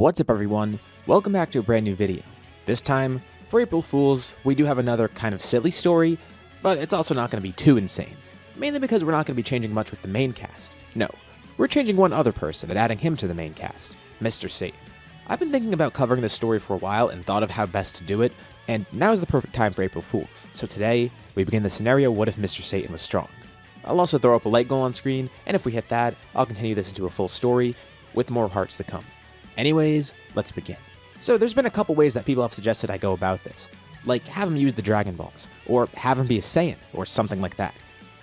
What's up everyone, welcome back to a brand new video. This time, for April Fools, we do have another kind of silly story, but it's also not going to be too insane. Mainly because we're not going to be changing much with the main cast. No, we're changing one other person and adding him to the main cast, Mr. Satan. I've been thinking about covering this story for a while and thought of how best to do it, and now is the perfect time for April Fools. So today, we begin the scenario what if Mr. Satan was strong. I'll also throw up a light goal on screen, and if we hit that, I'll continue this into a full story, with more hearts to come. Anyways, let's begin. So there's been a couple ways that people have suggested I go about this. Like have him use the Dragon Balls, or have him be a Saiyan, or something like that.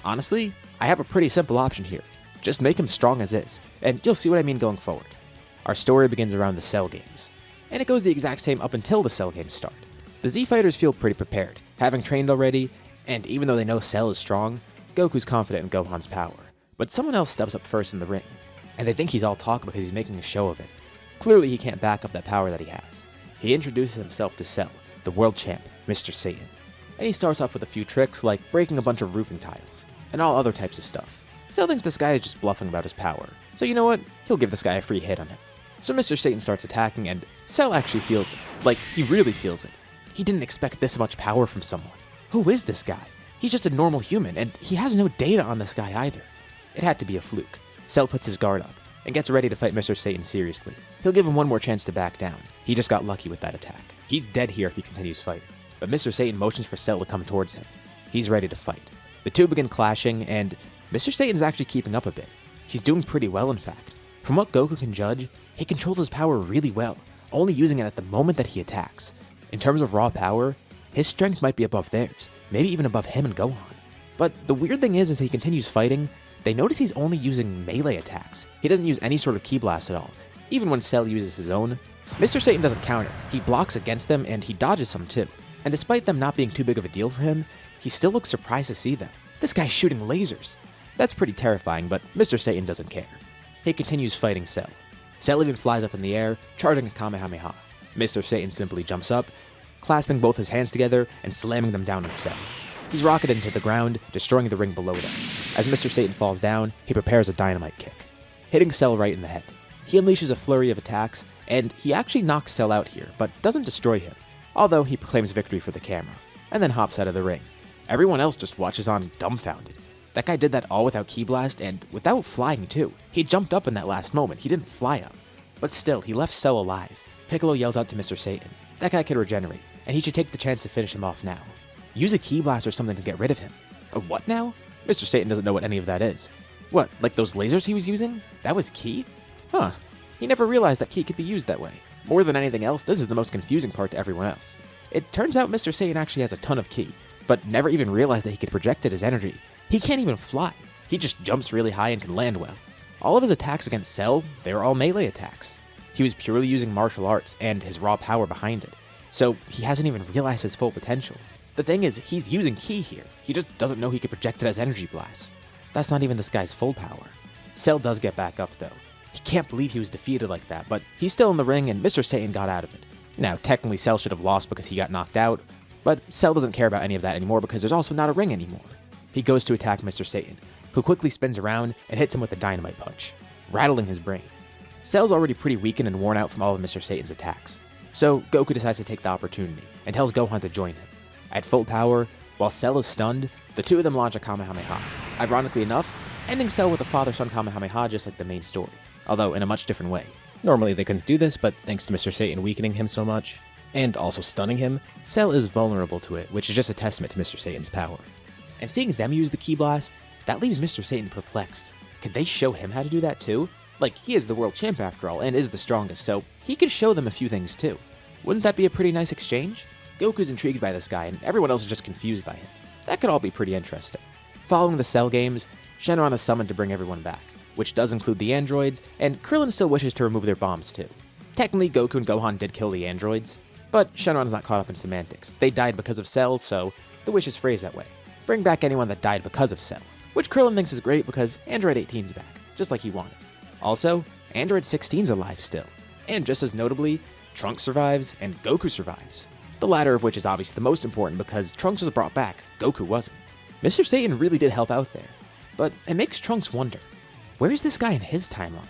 Honestly, I have a pretty simple option here. Just make him strong as is, and you'll see what I mean going forward. Our story begins around the Cell games, and it goes the exact same up until the Cell games start. The Z Fighters feel pretty prepared, having trained already, and even though they know Cell is strong, Goku's confident in Gohan's power. But someone else steps up first in the ring, and they think he's all talk because he's making a show of it. Clearly he can't back up that power that he has. He introduces himself to Cell, the world champ, Mr. Satan. And he starts off with a few tricks like breaking a bunch of roofing tiles, and all other types of stuff. Cell thinks this guy is just bluffing about his power, so you know what, he'll give this guy a free hit on him. So Mr. Satan starts attacking and Cell actually feels it, like he really feels it. He didn't expect this much power from someone. Who is this guy? He's just a normal human, and he has no data on this guy either. It had to be a fluke. Cell puts his guard up, and gets ready to fight Mr. Satan seriously. He'll give him one more chance to back down. He just got lucky with that attack. He's dead here if he continues fighting, but Mr. Satan motions for Cell to come towards him. He's ready to fight. The two begin clashing, and Mr. Satan's actually keeping up a bit. He's doing pretty well, in fact. From what Goku can judge, he controls his power really well, only using it at the moment that he attacks. In terms of raw power, his strength might be above theirs, maybe even above him and Gohan. But the weird thing is, as he continues fighting, they notice he's only using melee attacks. He doesn't use any sort of ki blast at all, even when Cell uses his own. Mr. Satan doesn't counter, he blocks against them and he dodges some too. And despite them not being too big of a deal for him, he still looks surprised to see them. This guy's shooting lasers. That's pretty terrifying, but Mr. Satan doesn't care. He continues fighting Cell. Cell even flies up in the air, charging a Kamehameha. Mr. Satan simply jumps up, clasping both his hands together and slamming them down on Cell. He's rocketed into the ground, destroying the ring below them. As Mr. Satan falls down, he prepares a dynamite kick, hitting Cell right in the head. He unleashes a flurry of attacks, and he actually knocks Cell out here, but doesn't destroy him, although he proclaims victory for the camera, and then hops out of the ring. Everyone else just watches on dumbfounded. That guy did that all without ki blast, and without flying too. He jumped up in that last moment, he didn't fly up. But still, he left Cell alive. Piccolo yells out to Mr. Satan. That guy can regenerate, and he should take the chance to finish him off now. Use a ki blast or something to get rid of him. A what now? Mr. Satan doesn't know what any of that is. What, like those lasers he was using? That was ki? Huh. He never realized that ki could be used that way. More than anything else, this is the most confusing part to everyone else. It turns out Mr. Satan actually has a ton of ki, but never even realized that he could project it as energy. He can't even fly. He just jumps really high and can land well. All of his attacks against Cell, they were all melee attacks. He was purely using martial arts and his raw power behind it, so he hasn't even realized his full potential. The thing is, he's using ki here. He just doesn't know he could project it as energy blasts. That's not even this guy's full power. Cell does get back up though. He can't believe he was defeated like that, but he's still in the ring and Mr. Satan got out of it. Now, technically Cell should have lost because he got knocked out, but Cell doesn't care about any of that anymore because there's also not a ring anymore. He goes to attack Mr. Satan, who quickly spins around and hits him with a dynamite punch, rattling his brain. Cell's already pretty weakened and worn out from all of Mr. Satan's attacks, so Goku decides to take the opportunity and tells Gohan to join him. At full power, while Cell is stunned, the two of them launch a Kamehameha. Ironically enough, ending Cell with a father-son Kamehameha just like the main story, although in a much different way. Normally they couldn't do this, but thanks to Mr. Satan weakening him so much, and also stunning him, Cell is vulnerable to it, which is just a testament to Mr. Satan's power. And seeing them use the ki blast, that leaves Mr. Satan perplexed. Could they show him how to do that too? Like, he is the world champ after all, and is the strongest, so he could show them a few things too. Wouldn't that be a pretty nice exchange? Goku's intrigued by this guy, and everyone else is just confused by him. That could all be pretty interesting. Following the Cell games, Shenron is summoned to bring everyone back, which does include the androids, and Krillin still wishes to remove their bombs too. Technically, Goku and Gohan did kill the androids, but Shenron is not caught up in semantics. They died because of Cell, so the wish is phrased that way. Bring back anyone that died because of Cell, which Krillin thinks is great because Android 18's back, just like he wanted. Also, Android 16's alive still, and just as notably, Trunks survives and Goku survives. The latter of which is obviously the most important because Trunks was brought back, Goku wasn't. Mr. Satan really did help out there, but it makes Trunks wonder, where's this guy in his timeline?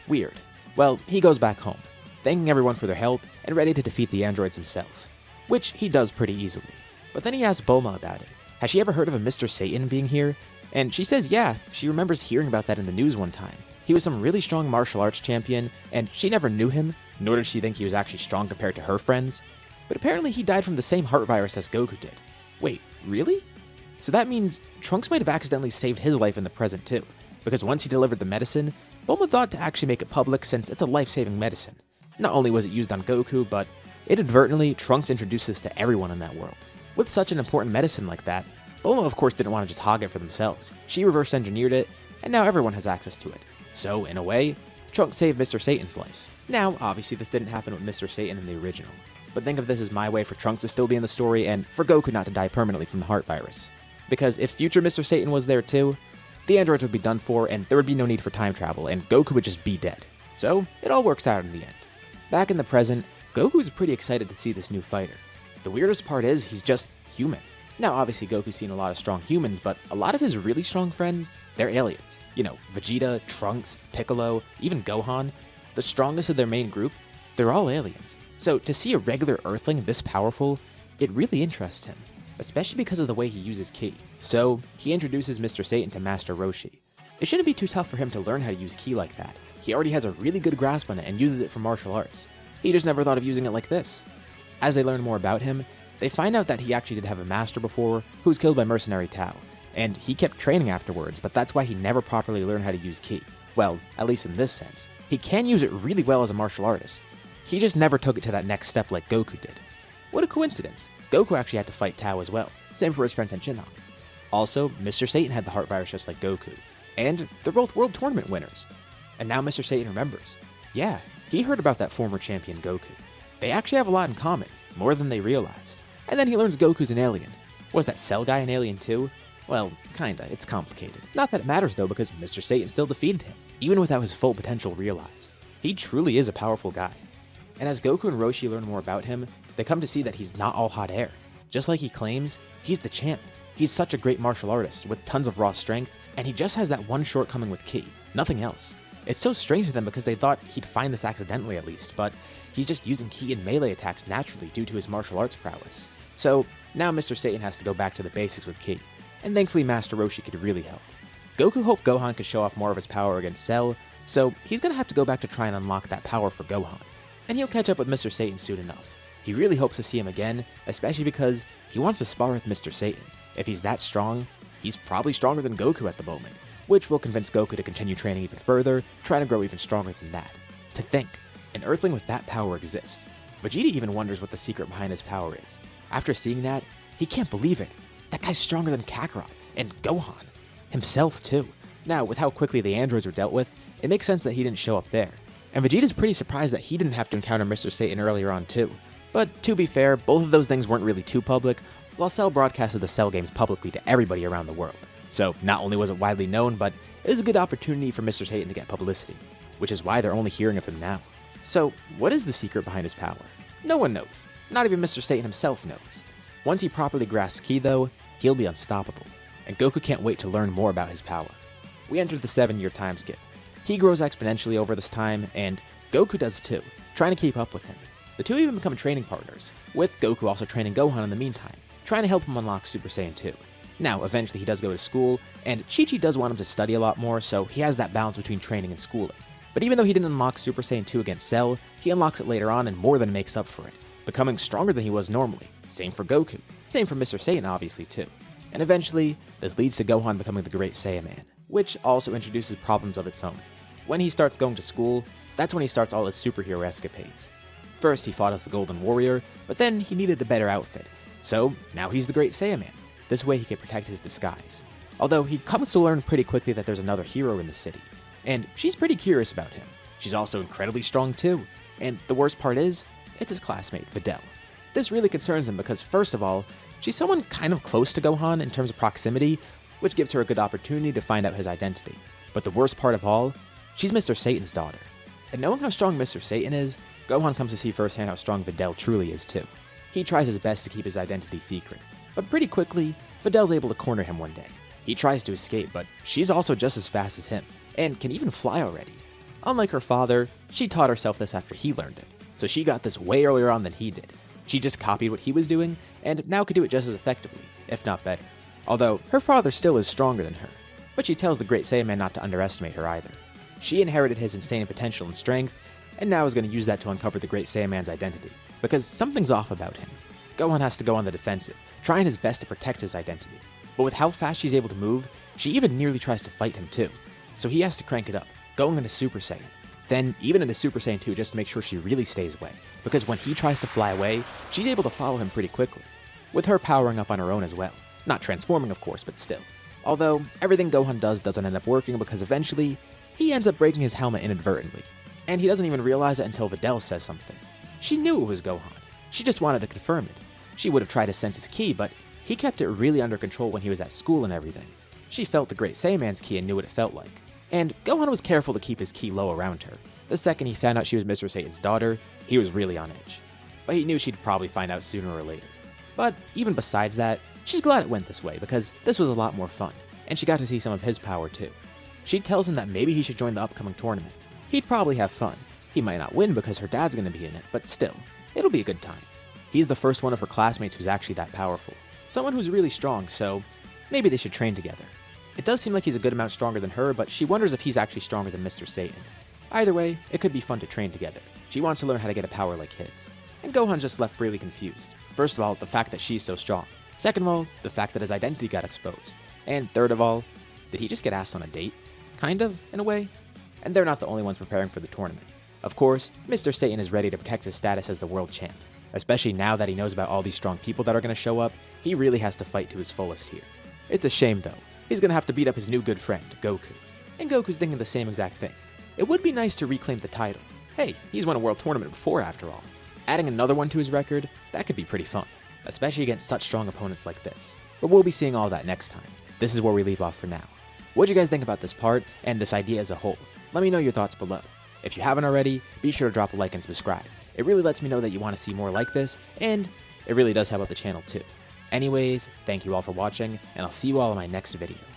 Weird. Well, he goes back home. thanking everyone for their help and ready to defeat the androids himself, which he does pretty easily. But then he asks Bulma about it. Has she ever heard of a Mr. Satan being here? And she says yeah, she remembers hearing about that in the news one time. He was some really strong martial arts champion, and she never knew him, nor did she think he was actually strong compared to her friends. But apparently he died from the same heart virus as Goku did. Wait, really? So that means Trunks might have accidentally saved his life in the present too, because once he delivered the medicine, Bulma thought to actually make it public since it's a life-saving medicine. Not only was it used on Goku, but inadvertently, Trunks introduced this to everyone in that world. With such an important medicine like that, Bulma of course didn't want to just hog it for themselves. She reverse engineered it, and now everyone has access to it. So, in a way, Trunks saved Mr. Satan's life. Now, obviously this didn't happen with Mr. Satan in the original, but think of this as my way for Trunks to still be in the story and for Goku not to die permanently from the heart virus. Because if future Mr. Satan was there too, the androids would be done for and there would be no need for time travel and Goku would just be dead. So, it all works out in the end. Back in the present, Goku is pretty excited to see this new fighter. The weirdest part is he's just human. Now obviously Goku's seen a lot of strong humans, but a lot of his really strong friends, they're aliens. You know, Vegeta, Trunks, Piccolo, even Gohan, the strongest of their main group, they're all aliens. So to see a regular Earthling this powerful, it really interests him, especially because of the way he uses Ki. So he introduces Mr. Satan to Master Roshi. It shouldn't be too tough for him to learn how to use Ki like that. He already has a really good grasp on it and uses it for martial arts. He just never thought of using it like this. As they learn more about him, they find out that he actually did have a master before who was killed by mercenary Tao, and he kept training afterwards, but that's why he never properly learned how to use Ki. Well, at least in this sense. He can use it really well as a martial artist. He just never took it to that next step like Goku did. What a coincidence. Goku actually had to fight Tao as well. Same for his friend Tenshinhan. Also, Mr. Satan had the heart virus just like Goku. And they're both world tournament winners. And now Mr. Satan remembers. Yeah, he heard about that former champion Goku. They actually have a lot in common, more than they realized. And then he learns Goku's an alien. Was that Cell guy an alien too? Well, kinda, it's complicated. Not that it matters though, because Mr. Satan still defeated him, even without his full potential realized. He truly is a powerful guy. And as Goku and Roshi learn more about him, they come to see that he's not all hot air. Just like he claims, he's the champ. He's such a great martial artist, with tons of raw strength, and he just has that one shortcoming with Ki, nothing else. It's so strange to them because they thought he'd find this accidentally at least, but he's just using Ki and melee attacks naturally due to his martial arts prowess. So, now Mr. Satan has to go back to the basics with Ki, and thankfully Master Roshi could really help. Goku hoped Gohan could show off more of his power against Cell, so he's gonna have to go back to try and unlock that power for Gohan. And he'll catch up with Mr. Satan soon enough. He really hopes to see him again, especially because he wants to spar with Mr. Satan. If he's that strong, he's probably stronger than Goku at the moment, which will convince Goku to continue training even further, trying to grow even stronger than that. To think, an Earthling with that power exists. Vegeta even wonders what the secret behind his power is. After seeing that, he can't believe it. That guy's stronger than Kakarot, and Gohan. Himself too. Now, with how quickly the androids were dealt with, it makes sense that he didn't show up there. And Vegeta's pretty surprised that he didn't have to encounter Mr. Satan earlier on too. But to be fair, both of those things weren't really too public, while Cell broadcasted the Cell games publicly to everybody around the world. So not only was it widely known, but it was a good opportunity for Mr. Satan to get publicity, which is why they're only hearing of him now. So what is the secret behind his power? No one knows. Not even Mr. Satan himself knows. Once he properly grasps Ki though, he'll be unstoppable, and Goku can't wait to learn more about his power. We entered the 7-year time skip. He grows exponentially over this time, and Goku does too, trying to keep up with him. The two even become training partners, with Goku also training Gohan in the meantime, trying to help him unlock Super Saiyan 2. Now, eventually he does go to school, and Chi-Chi does want him to study a lot more, so he has that balance between training and schooling. But even though he didn't unlock Super Saiyan 2 against Cell, he unlocks it later on and more than makes up for it, becoming stronger than he was normally. Same for Goku. Same for Mr. Satan obviously too. And eventually, this leads to Gohan becoming the Great Saiyaman, which also introduces problems of its own. When he starts going to school, that's when he starts all his superhero escapades. First, he fought as the Golden Warrior, but then he needed a better outfit. So, now he's the Great Saiyaman. This way he can protect his disguise. Although he comes to learn pretty quickly that there's another hero in the city, and she's pretty curious about him. She's also incredibly strong too, and the worst part is, it's his classmate, Videl. This really concerns him because first of all, she's someone kind of close to Gohan in terms of proximity, which gives her a good opportunity to find out his identity. But the worst part of all, she's Mr. Satan's daughter. And knowing how strong Mr. Satan is, Gohan comes to see firsthand how strong Videl truly is too. He tries his best to keep his identity secret, but pretty quickly, Videl's able to corner him one day. He tries to escape, but she's also just as fast as him, and can even fly already. Unlike her father, she taught herself this after he learned it. so she got this way earlier on than he did. She just copied what he was doing, and now could do it just as effectively, if not better. Although, her father still is stronger than her, but she tells the Great Saiyan not to underestimate her either. She inherited his insane potential and strength, and now is going to use that to uncover the Great Saiyan's identity, because something's off about him. Gohan has to go on the defensive, trying his best to protect his identity. But with how fast she's able to move, she even nearly tries to fight him too. So he has to crank it up, going into Super Saiyan. Then even into Super Saiyan 2 just to make sure she really stays away, because when he tries to fly away, she's able to follow him pretty quickly, with her powering up on her own as well. Not transforming of course, but still. Although, everything Gohan does doesn't end up working because eventually, he ends up breaking his helmet inadvertently. And he doesn't even realize it until Videl says something. She knew it was Gohan, she just wanted to confirm it. She would have tried to sense his ki, but he kept it really under control when he was at school and everything. She felt the Great Saiyaman's ki and knew what it felt like. And Gohan was careful to keep his ki low around her. The second he found out she was Mr. Satan's daughter, he was really on edge. But he knew she'd probably find out sooner or later. But even besides that, she's glad it went this way because this was a lot more fun, and she got to see some of his power too. She tells him that maybe he should join the upcoming tournament. He'd probably have fun. He might not win because her dad's gonna be in it, but still, it'll be a good time. He's the first one of her classmates who's actually that powerful. Someone who's really strong, so maybe they should train together. It does seem like he's a good amount stronger than her, but she wonders if he's actually stronger than Mr. Satan. Either way, it could be fun to train together. She wants to learn how to get a power like his. And Gohan's just left really confused. First of all, the fact that she's so strong. Second of all, the fact that his identity got exposed. And third of all, did he just get asked on a date? Kind of, in a way. And they're not the only ones preparing for the tournament. Of course, Mr. Satan is ready to protect his status as the world champ. Especially now that he knows about all these strong people that are going to show up, he really has to fight to his fullest here. It's a shame though. He's going to have to beat up his new good friend, Goku. And Goku's thinking the same exact thing. It would be nice to reclaim the title. Hey, he's won a world tournament before after all. Adding another one to his record, that could be pretty fun. Especially against such strong opponents like this. But we'll be seeing all that next time. This is where we leave off for now. What do you guys think about this part and this idea as a whole? Let me know your thoughts below. If you haven't already, be sure to drop a like and subscribe. It really lets me know that you want to see more like this, and it really does help out the channel too. Anyways, thank you all for watching, and I'll see you all in my next video.